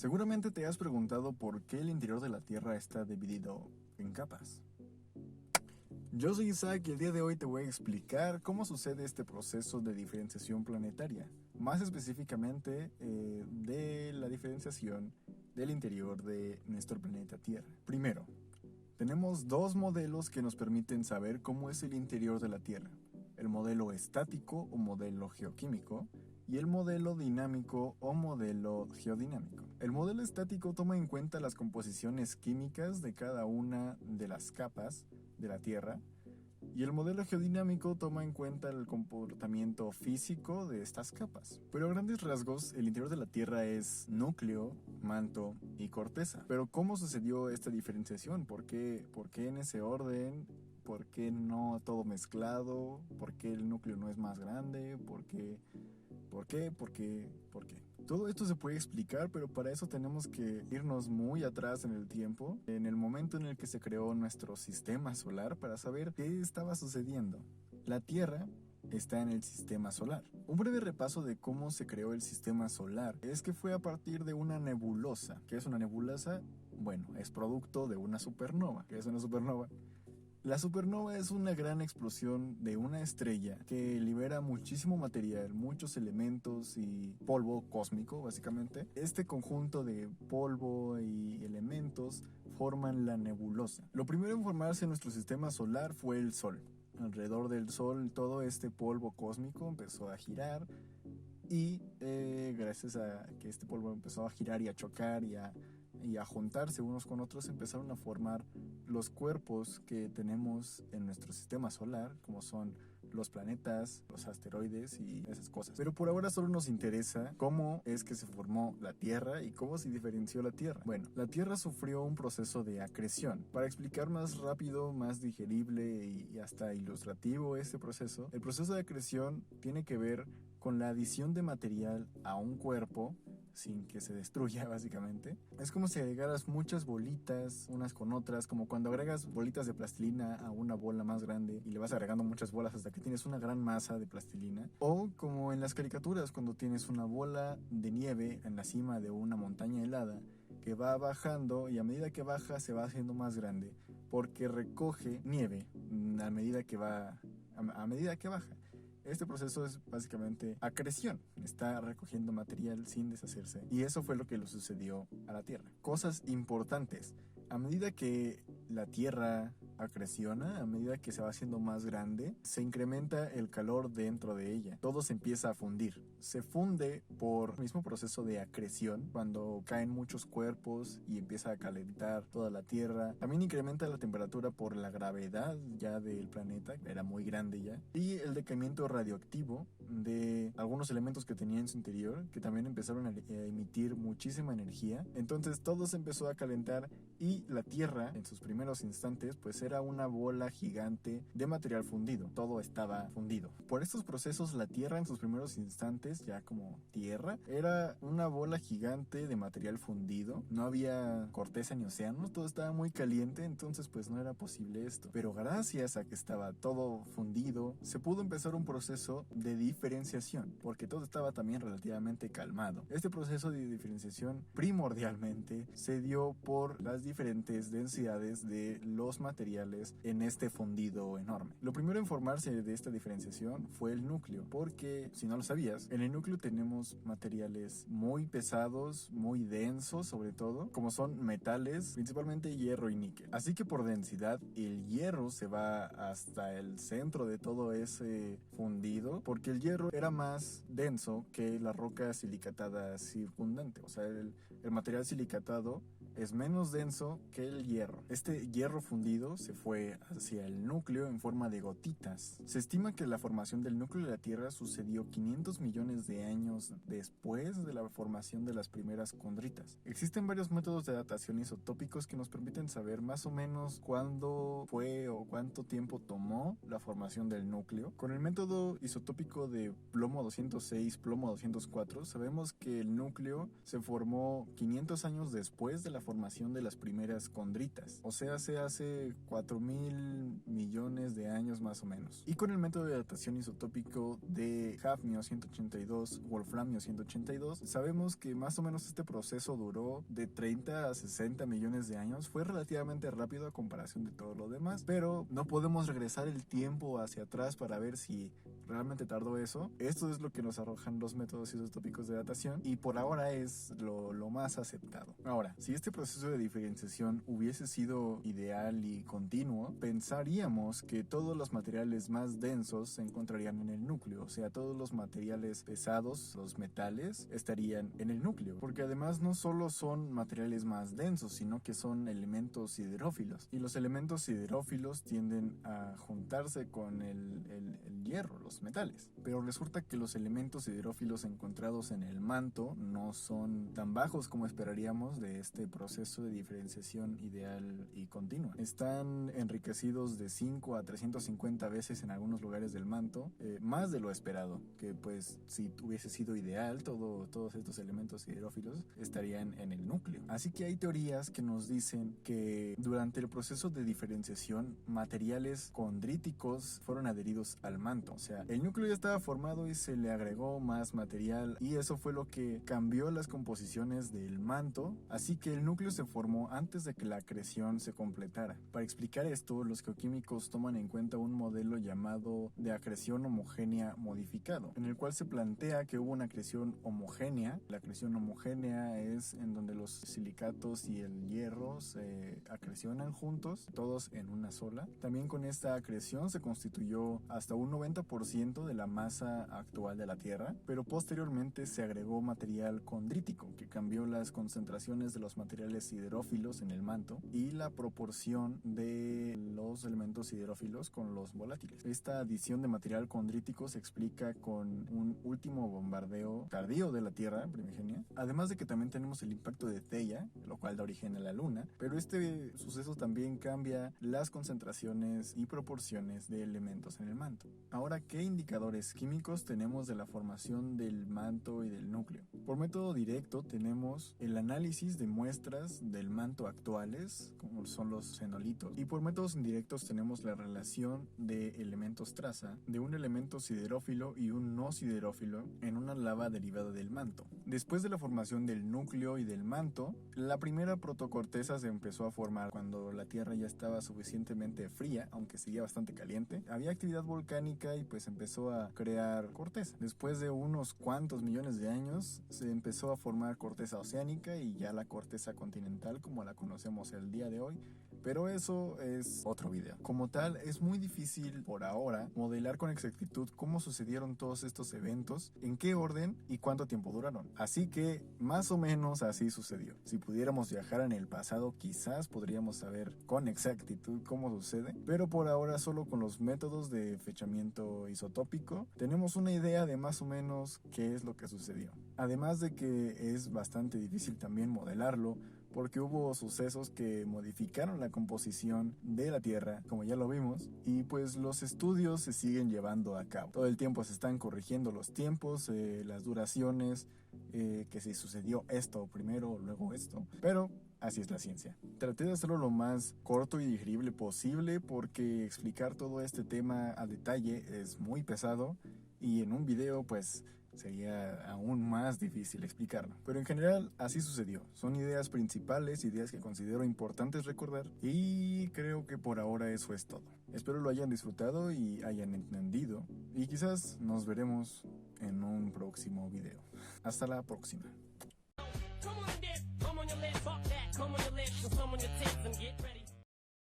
Seguramente te has preguntado por qué el interior de la Tierra está dividido en capas. Yo soy Isaac y el día de hoy te voy a explicar cómo sucede este proceso de diferenciación planetaria, más específicamente de la diferenciación del interior de nuestro planeta Tierra. Primero, tenemos dos modelos que nos permiten saber cómo es el interior de la Tierra: el modelo estático o modelo geoquímico y el modelo dinámico o modelo geodinámico. El modelo estático toma en cuenta las composiciones químicas de cada una de las capas de la Tierra, y el modelo geodinámico toma en cuenta el comportamiento físico de estas capas. Pero a grandes rasgos, el interior de la Tierra es núcleo, manto y corteza. Pero ¿cómo sucedió esta diferenciación? ¿Por qué en ese orden? ¿Por qué no todo mezclado? ¿Por qué el núcleo no es más grande? ¿Por qué? Todo esto se puede explicar, pero para eso tenemos que irnos muy atrás en el tiempo, en el momento en el que se creó nuestro sistema solar, para saber qué estaba sucediendo. La Tierra está en el sistema solar. Un breve repaso de cómo se creó el sistema solar es que fue a partir de una nebulosa. ¿Qué es una nebulosa? Bueno, es producto de una supernova. ¿Qué es una supernova? La supernova es una gran explosión de una estrella que libera muchísimo material, muchos elementos y polvo cósmico, básicamente. Este conjunto de polvo y elementos forman la nebulosa. Lo primero en formarse en nuestro sistema solar fue el Sol. Alrededor del Sol, todo este polvo cósmico empezó a girar y gracias a que este polvo empezó a girar y a chocar y a juntarse unos con otros, empezaron a formar los cuerpos que tenemos en nuestro sistema solar, como son los planetas, los asteroides y esas cosas. Pero por ahora solo nos interesa cómo es que se formó la Tierra y cómo se diferenció la Tierra. Bueno, la Tierra sufrió un proceso de acreción. Para explicar más rápido, más digerible y hasta ilustrativo este proceso, el proceso de acreción tiene que ver con la adición de material a un cuerpo sin que se destruya, básicamente. Es como si agregaras muchas bolitas unas con otras, como cuando agregas bolitas de plastilina a una bola más grande y le vas agregando muchas bolas hasta que tienes una gran masa de plastilina. O como en las caricaturas, cuando tienes una bola de nieve en la cima de una montaña helada que va bajando y a medida que baja se va haciendo más grande porque recoge nieve a medida que baja. Este proceso es básicamente acreción, está recogiendo material sin deshacerse, y eso fue lo que le sucedió a la Tierra. Cosas importantes: a medida que la Tierra acreciona, a medida que se va haciendo más grande, se incrementa el calor dentro de ella. Todo se empieza a fundir. Se funde por el mismo proceso de acreción, cuando caen muchos cuerpos y empieza a calentar toda la Tierra. También incrementa la temperatura por la gravedad ya del planeta, era muy grande ya, y el decaimiento radioactivo de algunos elementos que tenía en su interior, que también empezaron a emitir muchísima energía. Entonces todo se empezó a calentar y la Tierra en sus primeros instantes pues era una bola gigante de material fundido. Todo estaba fundido. Por estos procesos, la Tierra en sus primeros instantes, ya como Tierra, era una bola gigante de material fundido. No había corteza ni océanos, todo estaba muy caliente, entonces pues no era posible esto. Pero gracias a que estaba todo fundido, se pudo empezar un proceso de diferenciación, porque todo estaba también relativamente calmado. Este proceso de diferenciación primordialmente se dio por las diferentes densidades de los materiales en este fundido enorme. Lo primero en formarse de esta diferenciación fue el núcleo, porque si no lo sabías, en el núcleo tenemos materiales muy pesados, muy densos sobre todo, como son metales, principalmente hierro y níquel. Así que por densidad, el hierro se va hasta el centro de todo ese fundido, porque el hierro era más denso que la roca silicatada circundante. O sea, el material silicatado es menos denso que el hierro. Este hierro fundido se fue hacia el núcleo en forma de gotitas. Se estima que la formación del núcleo de la Tierra sucedió 500 millones de años después de la formación de las primeras condritas. Existen varios métodos de datación isotópicos que nos permiten saber más o menos cuándo fue o cuánto tiempo tomó la formación del núcleo. Con el método isotópico de de plomo 206, plomo 204, sabemos que el núcleo se formó 500 años después de la formación de las primeras condritas, o sea, hace 4.000 millones de años más o menos. Y con el método de datación isotópico de hafnio 182, wolframio 182, sabemos que más o menos este proceso duró de 30 a 60 millones de años. Fue relativamente rápido a comparación de todo lo demás, pero no podemos regresar el tiempo hacia atrás para ver si realmente tardó eso. Esto es lo que nos arrojan los métodos isotópicos de datación y por ahora es lo más aceptado. Ahora, si este proceso de diferenciación hubiese sido ideal y continuo, pensaríamos que todos los materiales más densos se encontrarían en el núcleo, o sea, todos los materiales pesados, los metales, estarían en el núcleo, porque además no solo son materiales más densos, sino que son elementos siderófilos, y los elementos siderófilos tienden a juntarse con el hierro, los metales. Pero resulta que los elementos siderófilos encontrados en el manto no son tan bajos como esperaríamos de este proceso de diferenciación ideal y continua. Están enriquecidos de 5 a 350 veces en algunos lugares del manto, más de lo esperado, que pues si hubiese sido ideal, todos estos elementos siderófilos estarían en el núcleo. Así que hay teorías que nos dicen que durante el proceso de diferenciación, materiales condríticos fueron adheridos al manto. O sea, el núcleo ya estaba formado y se le agregó más material y eso fue lo que cambió las composiciones del manto, así que el núcleo se formó antes de que la acreción se completara. Para explicar esto, los geoquímicos toman en cuenta un modelo llamado de acreción homogénea modificado, en el cual se plantea que hubo una acreción homogénea. La acreción homogénea es en donde los silicatos y el hierro se acrecionan juntos, todos en una sola. También con esta acreción se constituyó hasta un 90% de la masa actual de la Tierra, pero posteriormente se agregó material condrítico, que cambió las concentraciones de los materiales siderófilos en el manto y la proporción de los elementos siderófilos con los volátiles. Esta adición de material condrítico se explica con un último bombardeo tardío de la Tierra primigenia, además de que también tenemos el impacto de Theia, lo cual da origen a la Luna, pero este suceso también cambia las concentraciones y proporciones de elementos en el manto. Ahora, ¿qué indicadores químicos tenemos de la formación del manto y del núcleo? Por método directo tenemos el análisis de muestras del manto actuales, como son los fenolitos, y por métodos indirectos tenemos la relación de elementos traza de un elemento siderófilo y un no siderófilo en una lava derivada del manto. Después de la formación del núcleo y del manto, la primera protocorteza se empezó a formar cuando la Tierra ya estaba suficientemente fría, aunque seguía bastante caliente. Había actividad volcánica y pues empezó a crear corteza. Después de unos cuantos millones de años se empezó a formar corteza oceánica y ya la corteza continental como la conocemos el día de hoy. Pero eso es otro video. Como tal, es muy difícil por ahora modelar con exactitud cómo sucedieron todos estos eventos, en qué orden y cuánto tiempo duraron. Así que más o menos así sucedió. Si pudiéramos viajar en el pasado, quizás podríamos saber con exactitud cómo sucede, pero por ahora solo con los métodos de fechamiento isotópico tenemos una idea de más o menos qué es lo que sucedió. Además de que es bastante difícil también modelarlo, porque hubo sucesos que modificaron la composición de la Tierra, como ya lo vimos, y pues los estudios se siguen llevando a cabo. Todo el tiempo se están corrigiendo los tiempos, las duraciones, que si sucedió esto primero, luego esto, pero así es la ciencia. Traté de hacerlo lo más corto y digerible posible porque explicar todo este tema a detalle es muy pesado y en un video pues sería aún más difícil explicarlo. Pero en general así sucedió. Son ideas principales, ideas que considero importantes recordar y creo que por ahora eso es todo. Espero lo hayan disfrutado y hayan entendido y quizás nos veremos en un próximo video. Hasta la próxima.